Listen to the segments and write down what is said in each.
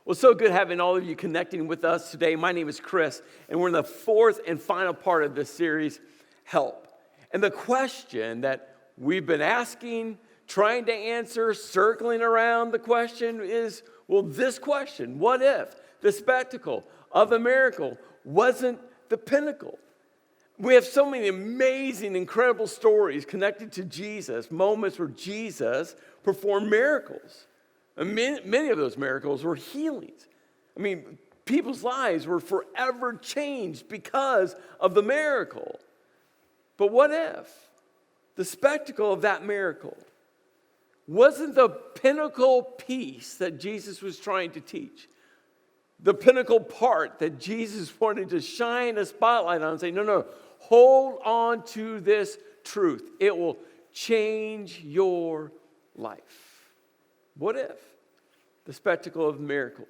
Well, so good having all of you connecting with us today. My name is Chris, and we're in the fourth and final part of this series, Help. And the question that we've been asking, trying to answer, circling around the question is, well, this question: what if the spectacle of the miracle wasn't the pinnacle? We have so many amazing, incredible stories connected to Jesus, moments where Jesus performed miracles. And many of those miracles were healings. I mean, people's lives were forever changed because of the miracle. But what if the spectacle of that miracle wasn't the pinnacle piece that Jesus was trying to teach? The pinnacle part that Jesus wanted to shine a spotlight on and say, no, hold on to this truth. It will change your life. What if the spectacle of the miracle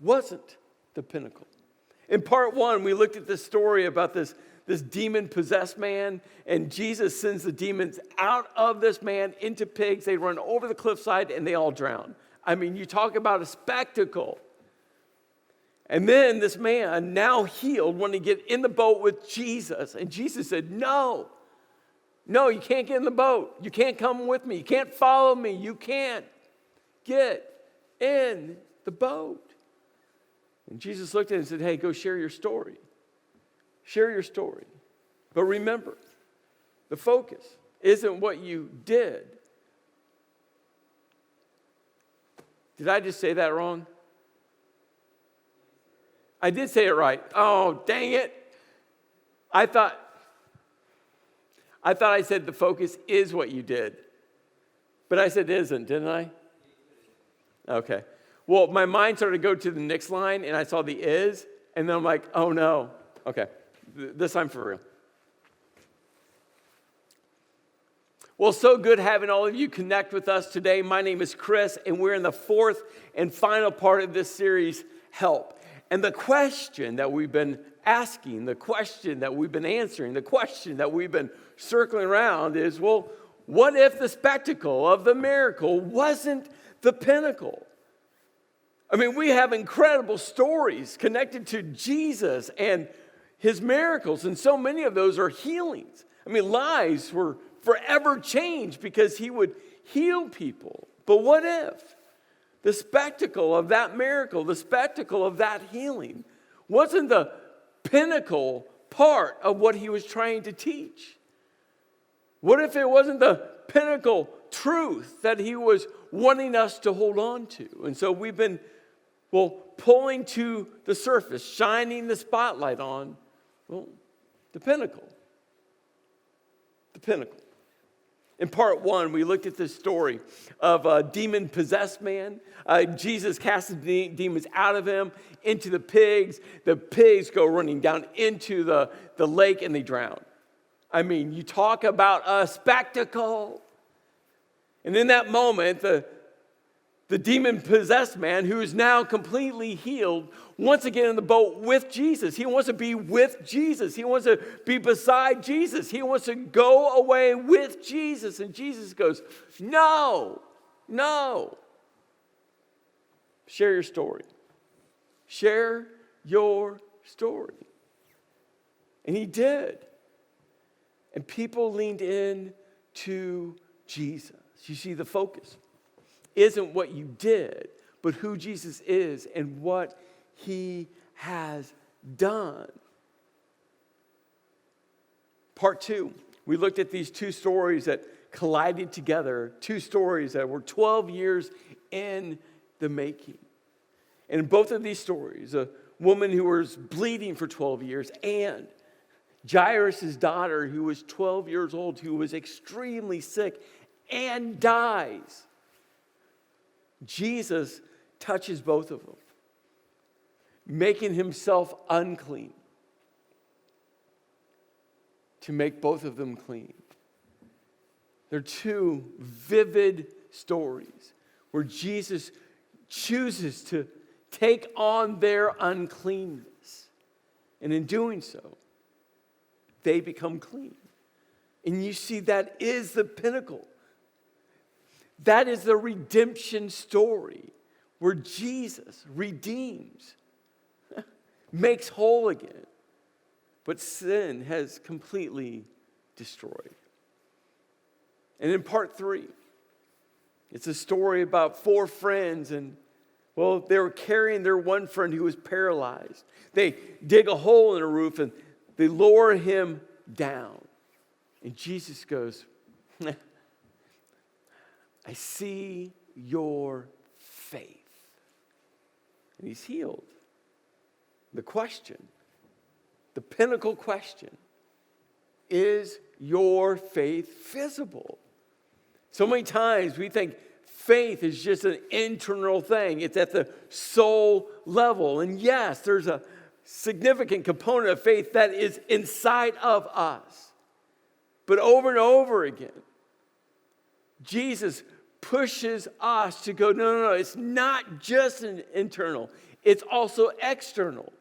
wasn't the pinnacle? In part one, we looked at this story about this demon-possessed man, and Jesus sends the demons out of this man into pigs. They run over the cliffside, and they all drown. I mean, you talk about a spectacle. And then this man, now healed, wanted to get in the boat with Jesus, and Jesus said, No, you can't get in the boat. You can't come with me. You can't follow me. You can't get in the boat. And Jesus looked at him and said, hey, go share your story. Share your story. But remember, the focus isn't what you did. Did I just say that wrong? I did say it right. Oh, dang it. I thought I said the focus is what you did. But I said isn't, didn't I? Okay. Well, my mind started to go to the next line, and I saw the is, and then I'm like, oh no. Okay. This time for real. Well, so good having all of you connect with us today. My name is Chris, and we're in the fourth and final part of this series, Help. And the question that we've been asking, the question that we've been answering, the question that we've been circling around is, well, what if the spectacle of the miracle wasn't the pinnacle? I mean, we have incredible stories connected to Jesus and his miracles, and so many of those are healings. I mean, lives were forever changed because he would heal people. But what if the spectacle of that miracle, the spectacle of that healing, wasn't the pinnacle part of what he was trying to teach? What if it wasn't the pinnacle truth that he was wanting us to hold on to? And so we've been, pulling to the surface, shining the spotlight on, the pinnacle. The pinnacle. In part one, we looked at this story of a demon-possessed man. Jesus casted the demons out of him into the pigs. The pigs go running down into the lake and they drown. I mean, you talk about a spectacle. And in that moment, the demon-possessed man, who is now completely healed, wants to get in the boat with Jesus. He wants to be with Jesus. He wants to be beside Jesus. He wants to go away with Jesus. And Jesus goes, no. Share your story. Share your story. And he did. And people leaned in to Jesus. You see, the focus isn't what you did, but who Jesus is and what he has done. Part two, we looked at these two stories that collided together, two stories that were 12 years in the making. And in both of these stories, a woman who was bleeding for 12 years and Jairus' daughter, who was 12 years old, who was extremely sick and dies. Jesus touches both of them, making himself unclean to make both of them clean. They're two vivid stories where Jesus chooses to take on their uncleanness. And in doing so, they become clean. And you see, that is the pinnacle. That is the redemption story, where Jesus redeems, makes whole again, but sin has completely destroyed. And in part 3, it's a story about 4 friends, and they were carrying their one friend who was paralyzed. They dig a hole in a roof and they lower him down. And Jesus goes, I see your faith. And he's healed. The question, the pinnacle question, is your faith visible? So many times we think faith is just an internal thing. It's at the soul level. And yes, there's a significant component of faith that is inside of us. But over and over again, Jesus pushes us to go, no, it's not just an internal. It's also external.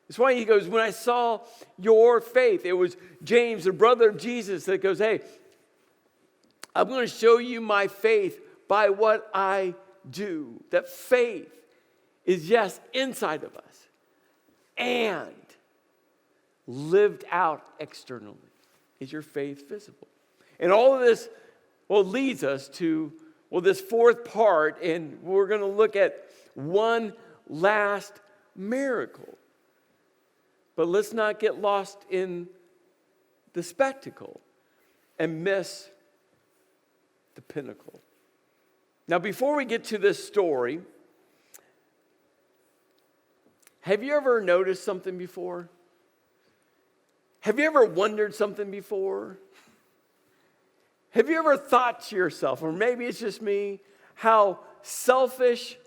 That's why he goes, when I saw your faith, it was James, the brother of Jesus, that goes, hey, I'm going to show you my faith by what I do. That faith is, yes, inside of us and lived out externally. Is your faith visible? And all of this, leads us to, this fourth part, and we're going to look at one last miracle. But let's not get lost in the spectacle and miss the pinnacle. Now, before we get to this story, have you ever noticed something before? Have you ever wondered something before? Have you ever thought to yourself, or maybe it's just me, how selfish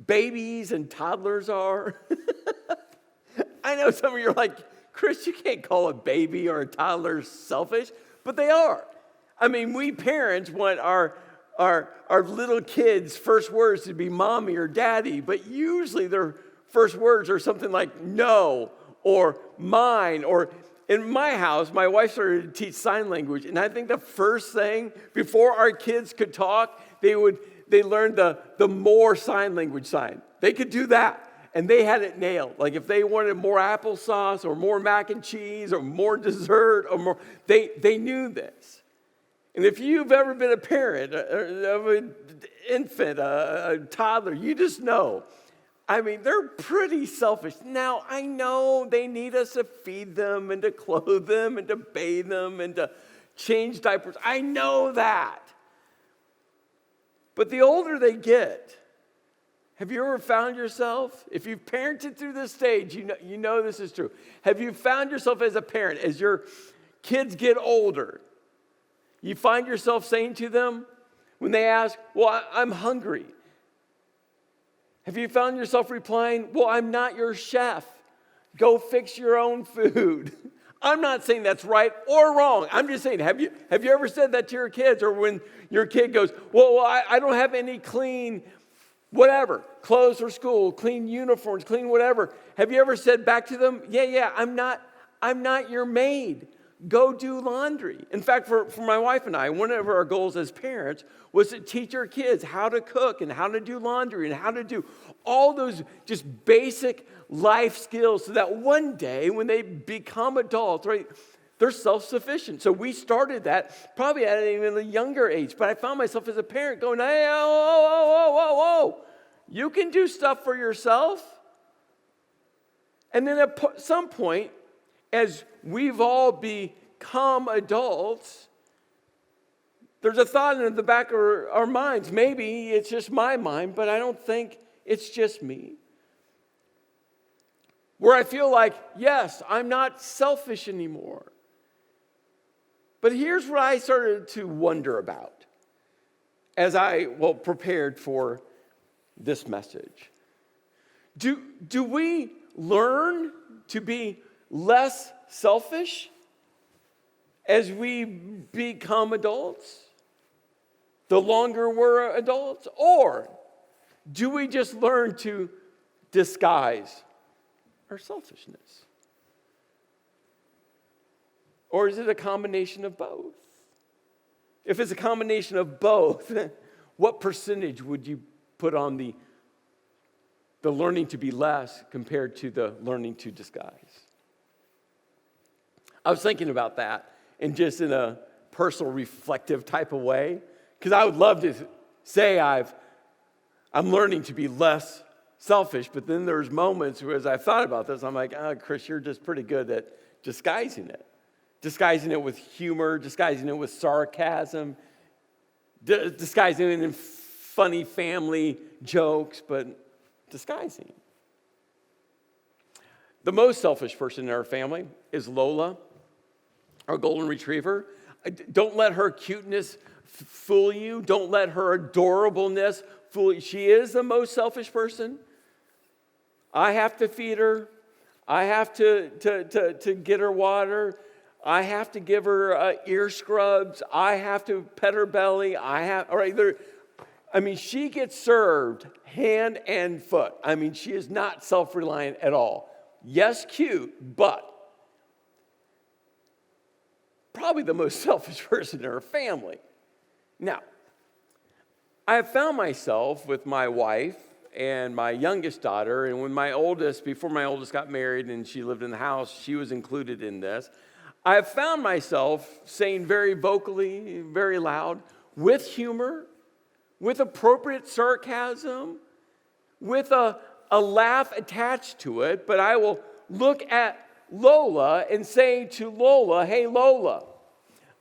babies and toddlers are? I know some of you are like, Chris, you can't call a baby or a toddler selfish, but they are. I mean, we parents want our little kids' first words to be mommy or daddy, but usually their first words are something like no or mine. Or in my house, my wife started to teach sign language, and I think the first thing before our kids could talk, they learned the more sign language sign. They could do that. And they had it nailed. Like if they wanted more applesauce or more mac and cheese or more dessert or more, they knew this. And if you've ever been a parent of an infant, a toddler, you just know. I mean, they're pretty selfish. Now, I know they need us to feed them and to clothe them and to bathe them and to change diapers. I know that. But the older they get, have you ever found yourself, if you've parented through this stage, you know this is true. Have you found yourself as a parent, as your kids get older, you find yourself saying to them, when they ask, well, I'm hungry. Have you found yourself replying, well, I'm not your chef. Go fix your own food. I'm not saying that's right or wrong. I'm just saying, have you ever said that to your kids? Or when your kid goes, well, I don't have any clean whatever, clothes for school, clean uniforms, clean whatever. Have you ever said back to them, yeah, I'm not your maid. Go do laundry. In fact, for my wife and I, one of our goals as parents was to teach our kids how to cook and how to do laundry and how to do all those just basic life skills so that one day when they become adults, right, they're self-sufficient. So we started that probably at an even younger age. But I found myself as a parent going, hey, whoa. You can do stuff for yourself. And then at some point, as we've all become adults, there's a thought in the back of our minds. Maybe it's just my mind, but I don't think it's just me. Where I feel like, yes, I'm not selfish anymore. But here's what I started to wonder about as I prepared for this message. Do we learn to be less selfish as we become adults? The longer we're adults? Or do we just learn to disguise our selfishness? Or is it a combination of both? If it's a combination of both, what percentage would you put on the the learning to be less compared to the learning to disguise. I was thinking about that and just in a personal reflective type of way, because I would love to say I'm learning to be less selfish, but then there's moments where as I've thought about this, I'm like, Chris, you're just pretty good at disguising it. Disguising it with humor, disguising it with sarcasm, disguising it in funny family jokes, but disguising. The most selfish person in our family is Lola, our golden retriever. Don't let her cuteness fool you. Don't let her adorableness fool you. She is the most selfish person. I have to feed her. I have to get her water. I have to give her ear scrubs. I have to pet her belly. She gets served hand and foot. She is not self-reliant at all. Yes, cute, but probably the most selfish person in her family. Now, I have found myself with my wife and my youngest daughter, and before my oldest got married and she lived in the house, she was included in this. I have found myself saying very vocally, very loud, with humor, with appropriate sarcasm, with a laugh attached to it, but I will look at Lola and say to Lola, hey Lola,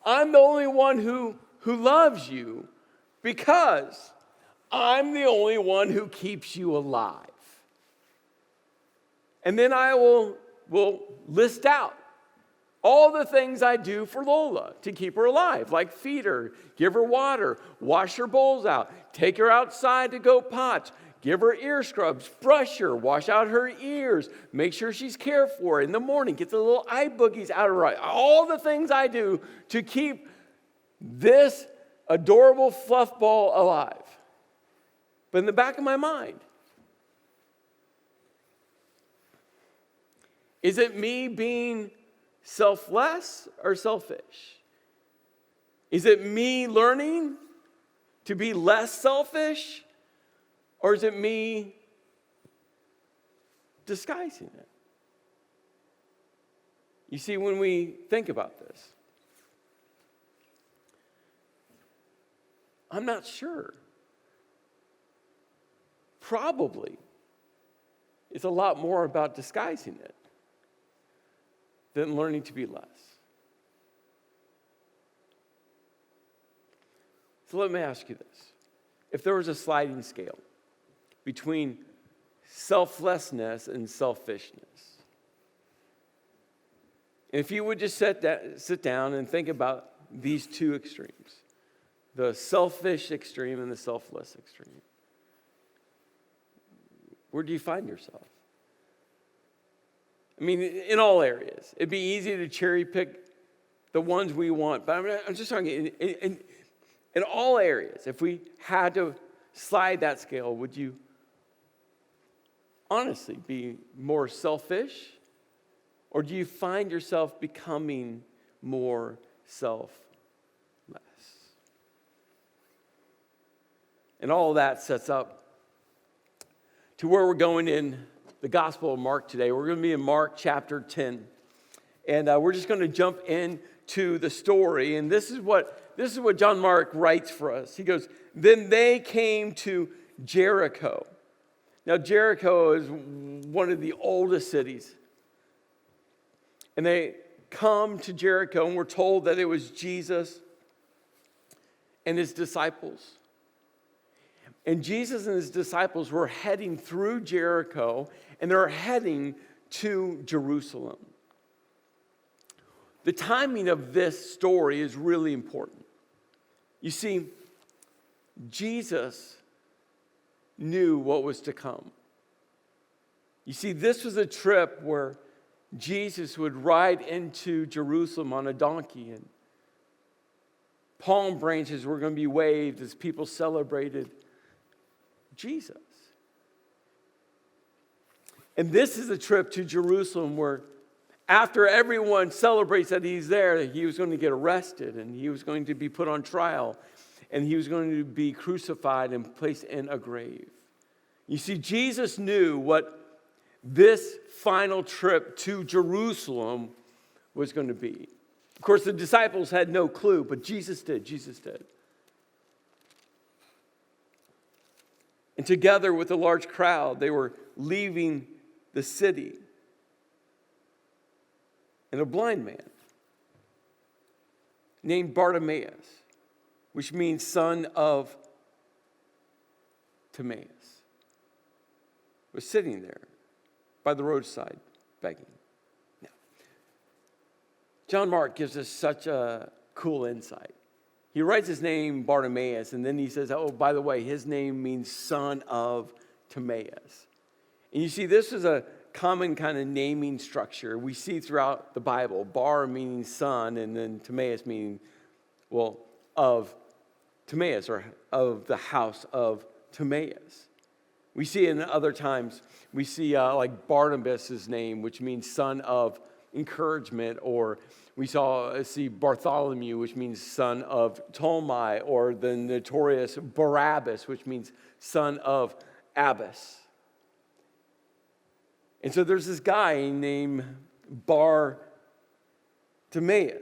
I'm the only one who loves you because I'm the only one who keeps you alive. And then I will list out all the things I do for Lola to keep her alive, like feed her, give her water, wash her bowls out, take her outside to go potty, give her ear scrubs, brush her, wash out her ears, make sure she's cared for in the morning, get the little eye boogies out of her eye. All the things I do to keep this adorable fluff ball alive. But in the back of my mind, is it me being selfless or selfish? Is it me learning to be less selfish? Or is it me disguising it? You see, when we think about this, I'm not sure. Probably it's a lot more about disguising it than learning to be less. So let me ask you this. If there was a sliding scale between selflessness and selfishness, and if you would just sit down and think about these two extremes, the selfish extreme and the selfless extreme, where do you find yourself? In all areas. It'd be easy to cherry pick the ones we want, but I'm just talking in all areas. If we had to slide that scale, would you honestly be more selfish? Or do you find yourself becoming more selfless? And all of that sets up to where we're going in the Gospel of Mark today. We're going to be in Mark chapter 10. And we're just going to jump into the story. And this is what John Mark writes for us. He goes, then they came to Jericho. Now, Jericho is one of the oldest cities. And they come to Jericho, and we're told that it was Jesus and his disciples. And Jesus and his disciples were heading through Jericho, and they're heading to Jerusalem. The timing of this story is really important. You see, Jesus knew what was to come. You see, this was a trip where Jesus would ride into Jerusalem on a donkey, and palm branches were going to be waved as people celebrated Jesus. And this is a trip to Jerusalem where after everyone celebrates that he's there, he was going to get arrested, and he was going to be put on trial, and he was going to be crucified and placed in a grave. You see, Jesus knew what this final trip to Jerusalem was going to be. Of course, the disciples had no clue, but Jesus did. Jesus did. And together with a large crowd, they were leaving the city. And a blind man named Bartimaeus, which means son of Timaeus, was sitting there by the roadside begging. Now, John Mark gives us such a cool insight. He writes his name Bartimaeus, and then he says, oh, by the way, his name means son of Timaeus. And you see, this is a common kind of naming structure we see throughout the Bible. Bar meaning son, and then Timaeus meaning, well, of Timaeus, or of the house of Timaeus. We see in other times, we see like Barnabas' name, which means son of encouragement, or we see Bartholomew, which means son of Ptolemy, or the notorious Barabbas, which means son of Abbas. And so there's this guy named Bartimaeus,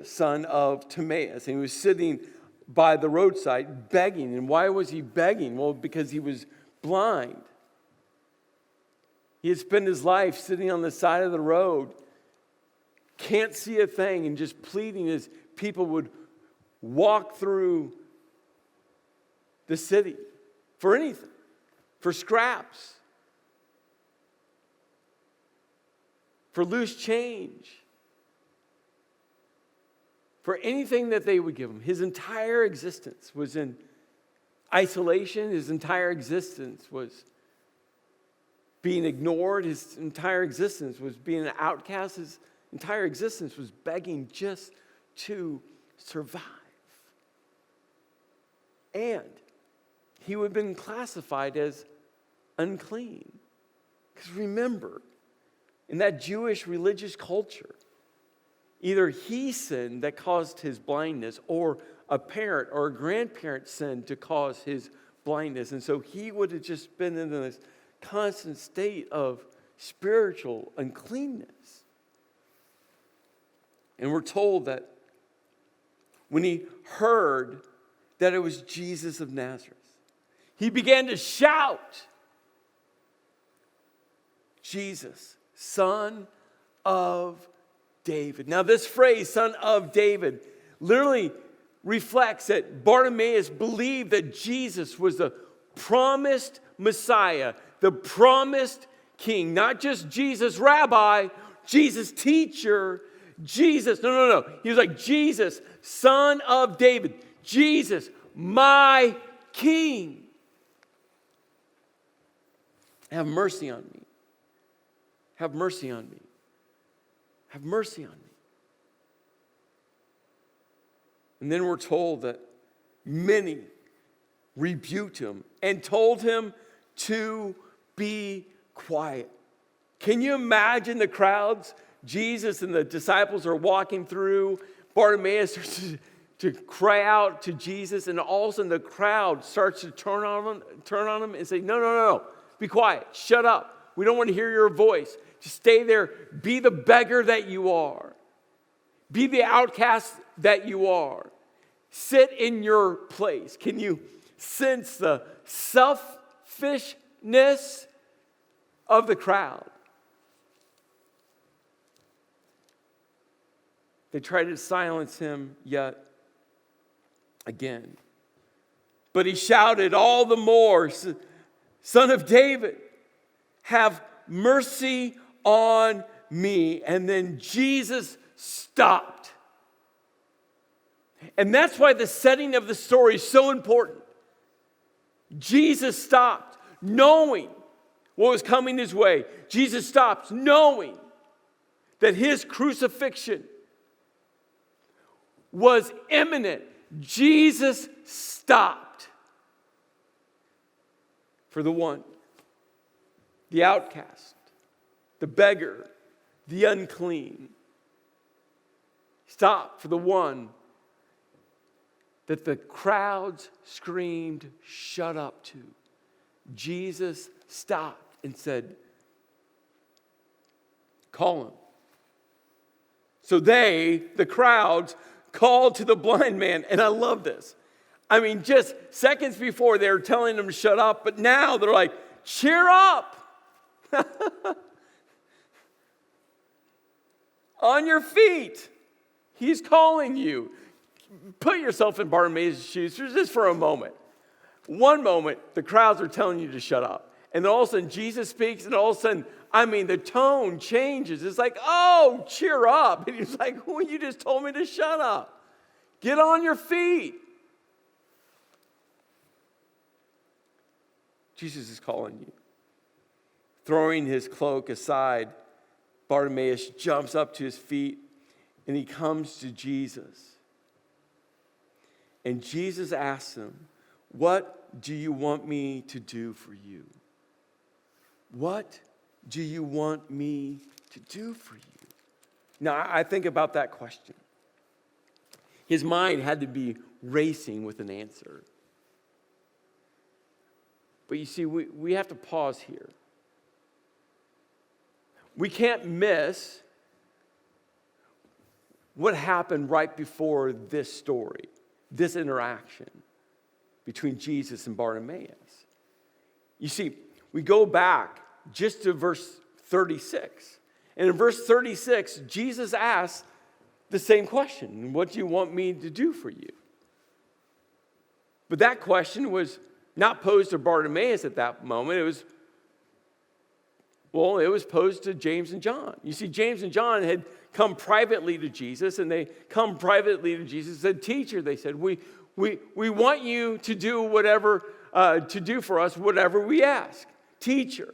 son of Timaeus, and he was sitting by the roadside begging. And why was he begging? Well, because he was blind. He had spent his life sitting on the side of the road, can't see a thing, and just pleading as people would walk through the city for anything, for scraps, for loose change, for anything that they would give him. His entire existence was in isolation. His entire existence was being ignored. His entire existence was being an outcast. His entire existence was begging just to survive. And he would have been classified as unclean. Because remember, in that Jewish religious culture, either he sinned that caused his blindness, or a parent or a grandparent sinned to cause his blindness. And so he would have just been in this constant state of spiritual uncleanness. And we're told that when he heard that it was Jesus of Nazareth, he began to shout, Jesus, son of David. Now this phrase, son of David, literally reflects that Bartimaeus believed that Jesus was the promised Messiah, the promised King. Not just Jesus rabbi, Jesus teacher, Jesus. No. He was like, Jesus, son of David. Jesus, my King. Have mercy on me. Have mercy on me. Have mercy on me. And then we're told that many rebuked him and told him to be quiet. Can you imagine the crowds? Jesus and the disciples are walking through. Bartimaeus starts to cry out to Jesus, and all of a sudden the crowd starts to turn on him and say, no, be quiet, shut up. We don't want to hear your voice. Just stay there. Be the beggar that you are. Be the outcast that you are. Sit in your place. Can you sense the selfishness of the crowd? They tried to silence him yet again. But he shouted all the more, Son of David, have mercy on me. And then Jesus stopped. And that's why the setting of the story is so important. Jesus stopped, knowing what was coming his way. Jesus stopped, knowing that his crucifixion was imminent. Jesus stopped for the one, the outcast, the beggar, the unclean. Stop for the one that the crowds screamed, shut up to. Jesus stopped and said, call him. So the crowds, called to the blind man. And I love this. I mean, just seconds before they were telling him to shut up, but now they're like, cheer up. On your feet. He's calling you. Put yourself in Bartimaeus' shoes just for a moment. One moment, the crowds are telling you to shut up. And then all of a sudden, Jesus speaks, and all of a sudden, the tone changes. It's like, oh, cheer up. And he's like, well, you just told me to shut up. Get on your feet. Jesus is calling you. Throwing his cloak aside, Bartimaeus jumps up to his feet, and he comes to Jesus. And Jesus asks him, what do you want me to do for you? What do you want me to do for you? Now, I think about that question. His mind had to be racing with an answer. But you see, we have to pause here. We can't miss what happened right before this story, this interaction between Jesus and Bartimaeus. You see, we go back just to verse 36. And in verse 36, Jesus asks the same question, what do you want me to do for you? But that question was not posed to Bartimaeus at that moment. It was posed to James and John. You see, James and John had come privately to Jesus, and they come privately to Jesus and said, teacher, they said, we want you to do whatever, to do for us whatever we ask. Teacher,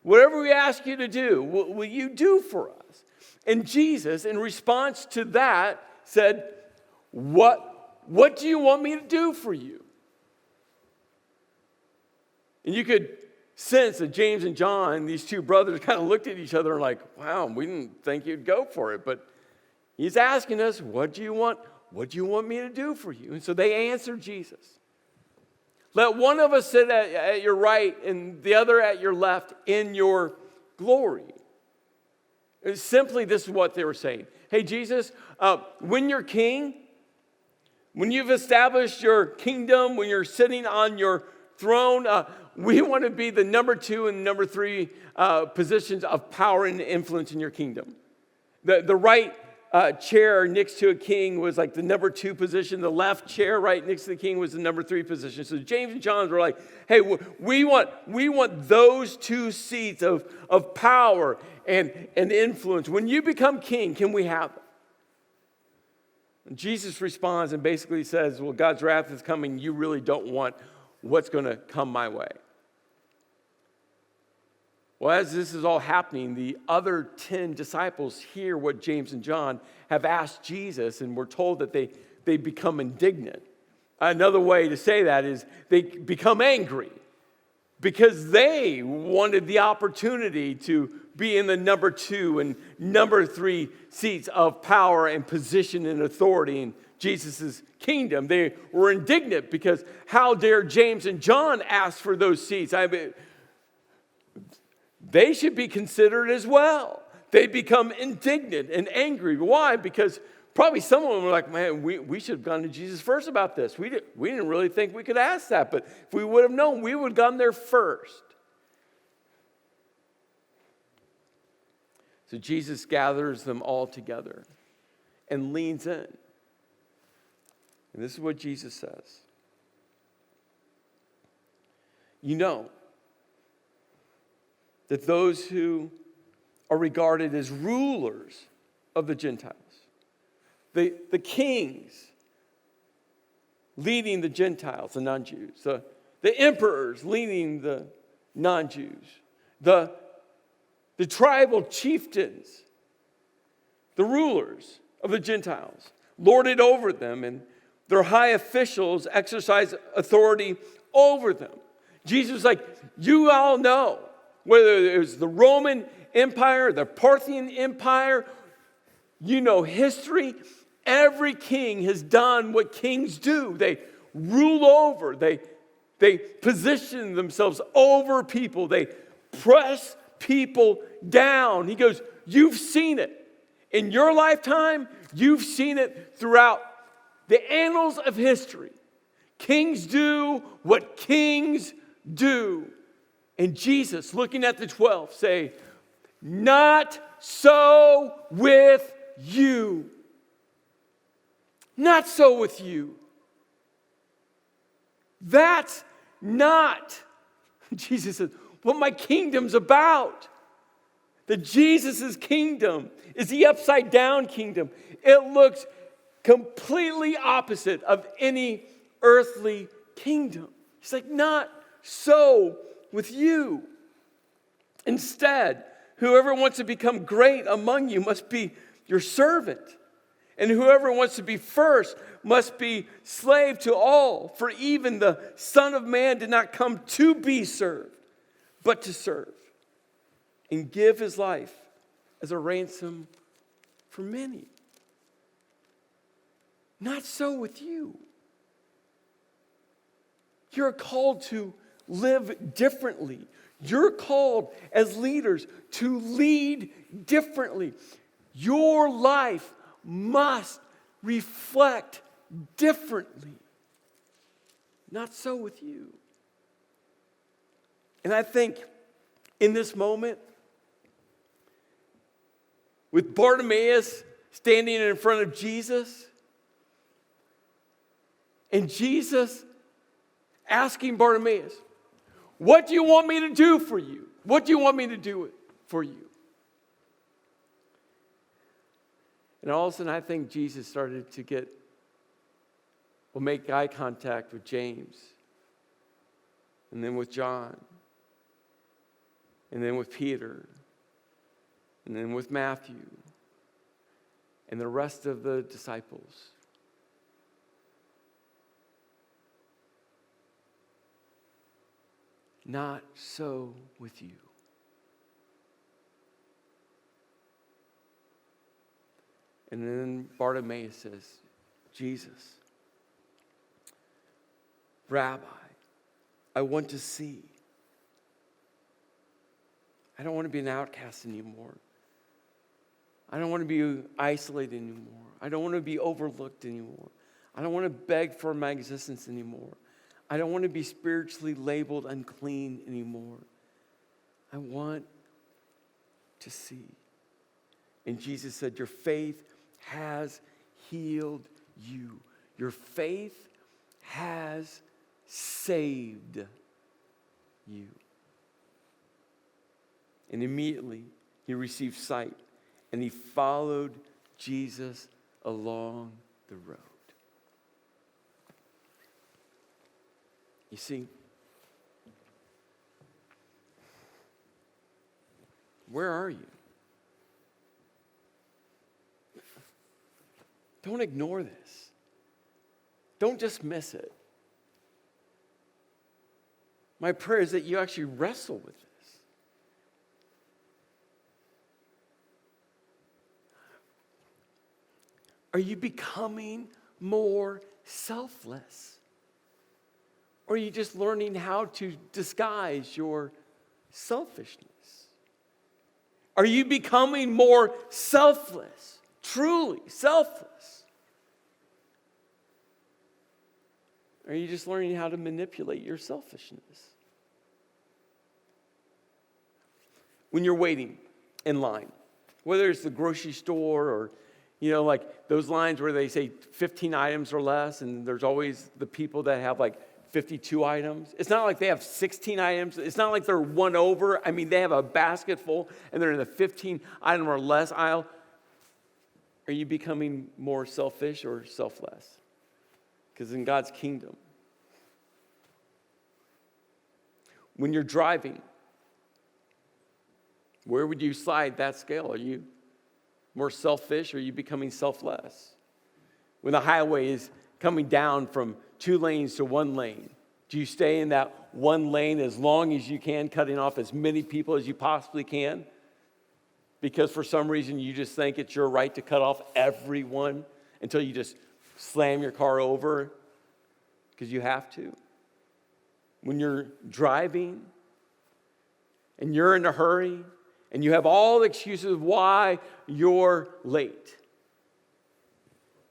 whatever we ask you to do, will you do for us? And Jesus, in response to that, said, what do you want me to do for you? And you could sense that James and John, these two brothers, kind of looked at each other and like, wow, we didn't think you'd go for it. But he's asking us, what do you want me to do for you? And so they answered Jesus. Let one of us sit at your right and the other at your left in your glory. Simply, this is what they were saying. Hey, Jesus, when you're king, when you've established your kingdom, when you're sitting on your throne, we want to be the number 2 and number 3 positions of power and influence in your kingdom. The right chair next to a king was like the number 2 position. The left chair right next to the king was the number 3 position. So James and John were like, hey, we want those 2 seats of power and influence. When you become king, can we have them? And Jesus responds and basically says, well, God's wrath is coming. You really don't want what's going to come my way. Well, as this is all happening, the other 10 disciples hear what James and John have asked Jesus, and we're told that they become indignant. Another way to say that is they become angry because they wanted the opportunity to be in the number 2 and number 3 seats of power and position and authority in Jesus' kingdom. They were indignant because how dare James and John ask for those seats? I mean, they should be considered as well. They become indignant and angry. Why? Because probably some of them were like, man, we should have gone to Jesus first about this. We didn't really think we could ask that, but if we would have known, we would have gone there first. So Jesus gathers them all together and leans in. And this is what Jesus says. You know that those who are regarded as rulers of the Gentiles, the kings leading the Gentiles, the non-Jews, the emperors leading the non-Jews, the tribal chieftains, the rulers of the Gentiles, lord it over them, and their high officials exercise authority over them. Jesus was like, you all know, whether it was the Roman Empire, the Parthian Empire, you know history, every king has done what kings do. They rule over, they They position themselves over people. They press people down. He goes, you've seen it. In your lifetime, you've seen it throughout the annals of history. Kings do what kings do. And Jesus, looking at the 12, say, not so with you. Not so with you. That's not, Jesus says, what my kingdom's about. That Jesus' kingdom is the upside down kingdom. It looks completely opposite of any earthly kingdom. He's like, not so with you. Instead, whoever wants to become great among you must be your servant. And whoever wants to be first must be slave to all. For even the Son of Man did not come to be served, but to serve and give his life as a ransom for many. Not so with you. You're called to live differently. You're called as leaders to lead differently. Your life must reflect differently. Not so with you. And I think in this moment, with Bartimaeus standing in front of Jesus, and Jesus asking Bartimaeus, what do you want me to do for you? What do you want me to do for you? And all of a sudden, I think Jesus started to make eye contact with James, and then with John, and then with Peter, and then with Matthew, and the rest of the disciples. Not so with you. And then Bartimaeus says, Jesus, Rabbi, I want to see. I don't want to be an outcast anymore. I don't want to be isolated anymore. I don't want to be overlooked anymore. I don't want to beg for my existence anymore. I don't want to be spiritually labeled unclean anymore. I want to see. And Jesus said, your faith has healed you. Your faith has saved you. And immediately he received sight and he followed Jesus along the road. You see, where are you? Don't ignore this. Don't dismiss it. My prayer is that you actually wrestle with this. Are you becoming more selfless? Or are you just learning how to disguise your selfishness? Are you becoming more selfless, truly selfless? Or are you just learning how to manipulate your selfishness? When you're waiting in line, whether it's the grocery store or like those lines where they say 15 items or less, and there's always the people that have like 52 items. It's not like they have 16 items. It's not like they're one over. I mean, they have a basket full, and they're in the 15 item or less aisle. Are you becoming more selfish or selfless? Because in God's kingdom, when you're driving, where would you slide that scale? Are you more selfish or are you becoming selfless? When the highway is coming down from 2 lanes to 1 lane, do you stay in that 1 lane as long as you can, cutting off as many people as you possibly can? Because for some reason you just think it's your right to cut off everyone until you just slam your car over because you have to? when you're driving and you're in a hurry and you have all the excuses why you're late?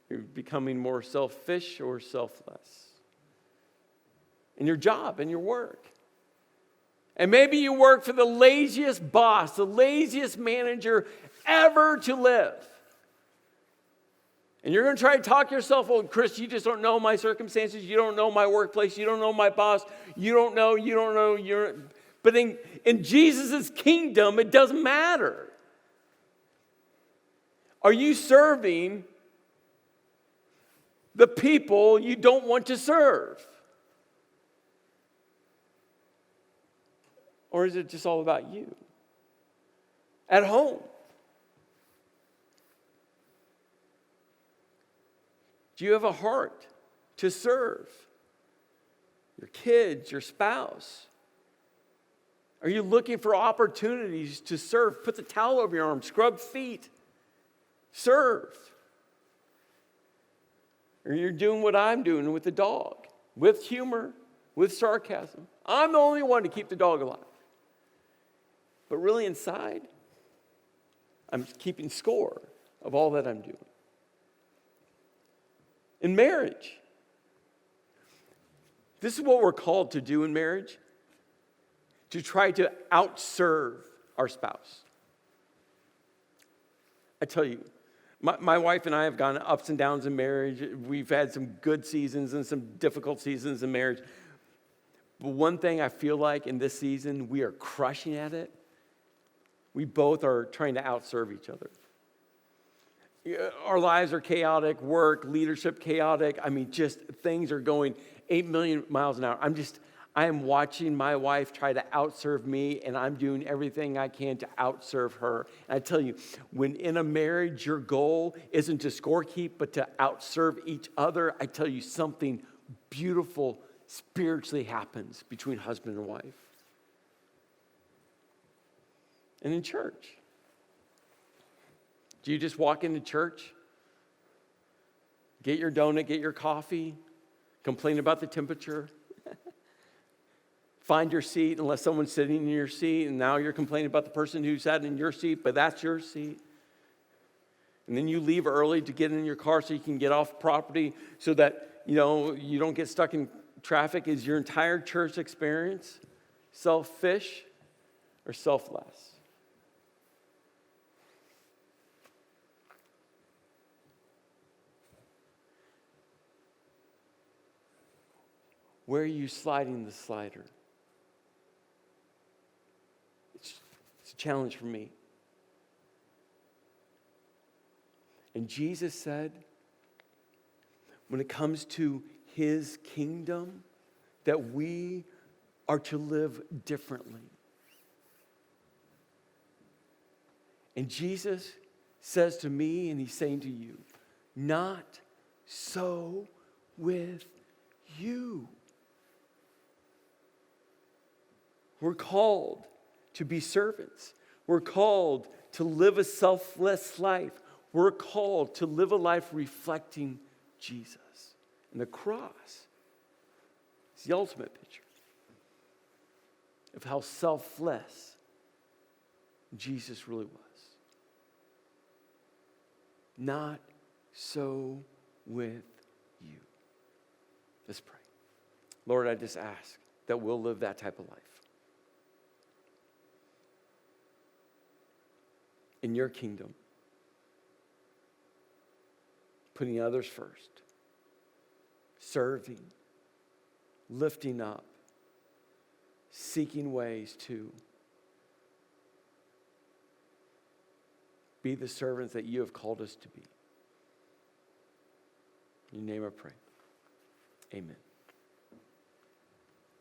You're becoming more selfish or selfless in your job and your work. And maybe you work for the laziest boss, the laziest manager ever to live. And you're going to try to talk yourself, well, Chris, you just don't know my circumstances. You don't know my workplace. You don't know my boss. You don't know. But in Jesus' kingdom, it doesn't matter. Are you serving the people you don't want to serve? Or is it just all about you? At home. Do you have a heart to serve your kids, your spouse? Are you looking for opportunities to serve? Put the towel over your arm, scrub feet, serve. Or you're doing what I'm doing with the dog, with humor, with sarcasm. I'm the only one to keep the dog alive. But really inside, I'm keeping score of all that I'm doing. In marriage, this is what we're called to do in marriage, to try to outserve our spouse. I tell you, my wife and I have gone ups and downs in marriage. We've had some good seasons and some difficult seasons in marriage. But one thing I feel like in this season, we are crushing at it. We both are trying to outserve each other. Our lives are chaotic, work, leadership chaotic. I mean, just things are going 8 million miles an hour. I am watching my wife try to outserve me, and I'm doing everything I can to outserve her. And I tell you, when in a marriage, your goal isn't to scorekeep, but to outserve each other, I tell you, something beautiful spiritually happens between husband and wife. And in church, do you just walk into church, get your donut, get your coffee, complain about the temperature, find your seat unless someone's sitting in your seat, and now you're complaining about the person who sat in your seat, but that's your seat. And then you leave early to get in your car so you can get off property so that, you don't get stuck in traffic. Is your entire church experience selfish or selfless? Where are you sliding the slider? It's a challenge for me. And Jesus said, when it comes to his kingdom, that we are to live differently. And Jesus says to me, and he's saying to you, not so with you. We're called to be servants. We're called to live a selfless life. We're called to live a life reflecting Jesus. And the cross is the ultimate picture of how selfless Jesus really was. Not so with you. Let's pray. Lord, I just ask that we'll live that type of life. In your kingdom, putting others first, serving, lifting up, seeking ways to be the servants that you have called us to be. In your name I pray. Amen.